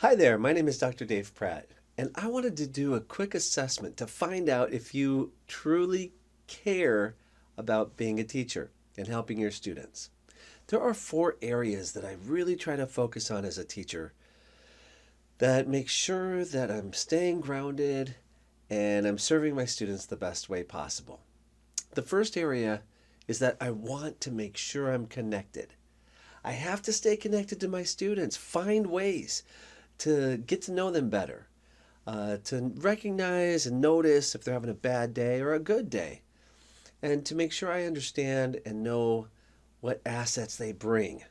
Hi there, my name is Dr. Dave Pratt, and I wanted to do a quick assessment to find out if you truly care about being a teacher and helping your students. There are four areas that I really try to focus on as a teacher that make sure that I'm staying grounded and I'm serving my students the best way possible. The first area is that I want to make sure I'm connected. I have to stay connected to my students, find ways to get to know them better, to recognize and notice if they're having a bad day or a good day, and to make sure I understand and know what assets they bring,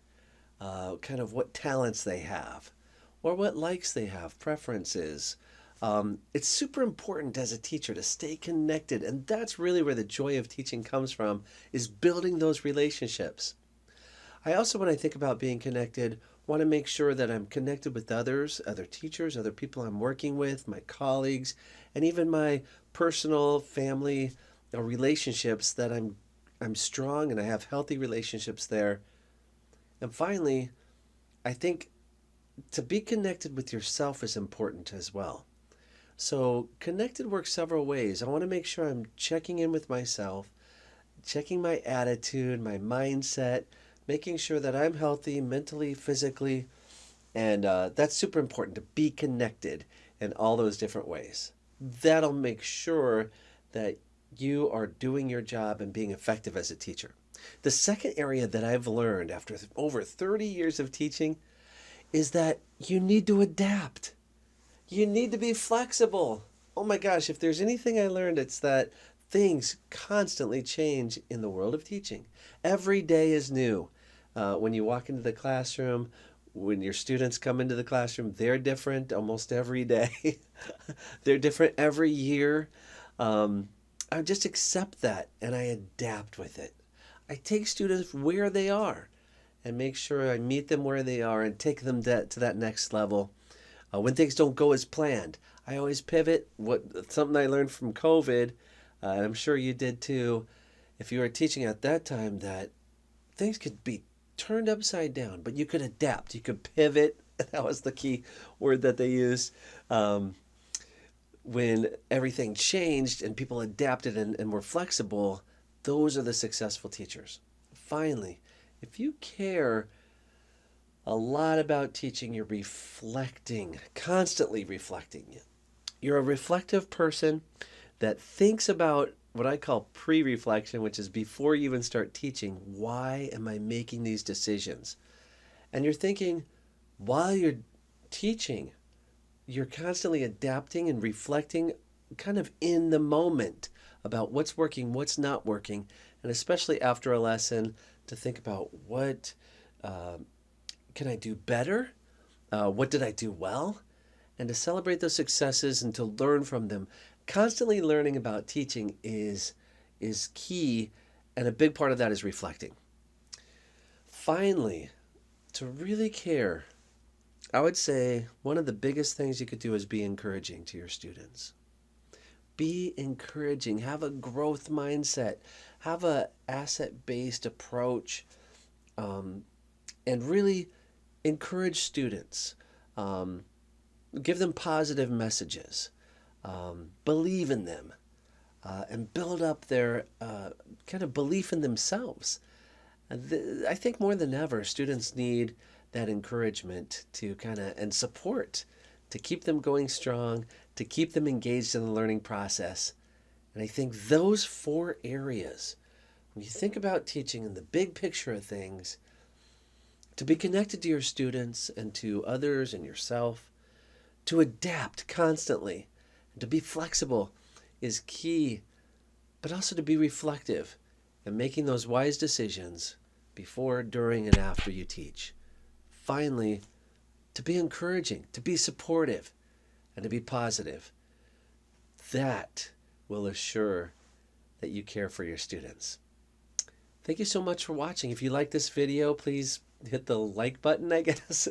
kind of what talents they have, or what likes they have, preferences. It's super important as a teacher to stay connected, and that's really where the joy of teaching comes from, is building those relationships. I also, when I think about being connected, want to make sure that I'm connected with others, other teachers, other people I'm working with, my colleagues, and even my personal family relationships that I'm strong and I have healthy relationships there. And finally, I think to be connected with yourself is important as well. So, connected works several ways. I want to make sure I'm checking in with myself, checking my attitude, my mindset, making sure that I'm healthy mentally, physically, and that's super important to be connected in all those different ways. That'll make sure that you are doing your job and being effective as a teacher. The second area that I've learned after over 30 years of teaching is that you need to adapt. You need to be flexible. Oh my gosh, if there's anything I learned, it's that things constantly change in the world of teaching. Every day is new. When you walk into the classroom, when your students come into the classroom, they're different almost every day. They're different every year. I just accept that and I adapt with it. I take students where they are and make sure I meet them where they are and take them to that next level. When things don't go as planned, I always pivot. Something I learned from COVID, and I'm sure you did too, if you were teaching at that time, that things could be turned upside down, but you could adapt, you could pivot. That was the key word that they used. When everything changed and people adapted and were flexible, those are the successful teachers. Finally, if you care a lot about teaching, you're reflecting, constantly reflecting. You're a reflective person that thinks about what I call pre-reflection, which is before you even start teaching, why am I making these decisions? And you're thinking, while you're teaching, you're constantly adapting and reflecting kind of in the moment about what's working, what's not working, and especially after a lesson to think about what can I do better? What did I do well? And to celebrate those successes and to learn from them. Constantly learning about teaching is key, and a big part of that is reflecting. Finally, to really care, I would say one of the biggest things you could do is be encouraging to your students. Be encouraging, have a growth mindset, have a asset-based approach, and really encourage students. Give them positive messages. Believe in them, and build up their kind of belief in themselves. I think more than ever, students need that encouragement to and support to keep them going strong, to keep them engaged in the learning process. And I think those four areas, when you think about teaching in the big picture of things, to be connected to your students and to others and yourself, to adapt constantly, and to be flexible is key, but also to be reflective and making those wise decisions before, during, and after you teach. Finally, to be encouraging, to be supportive, and to be positive. That will assure that you care for your students. Thank you so much for watching. If you like this video, please hit the like button, I guess,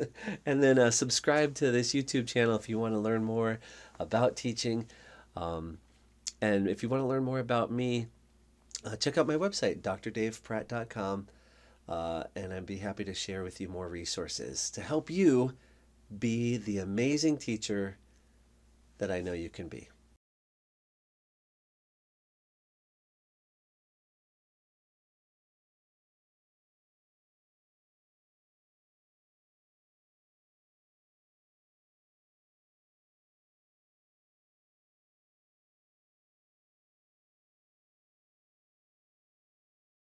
and then subscribe to this YouTube channel if you want to learn more about teaching. And if you want to learn more about me, check out my website, drdavepratt.com, and I'd be happy to share with you more resources to help you be the amazing teacher that I know you can be.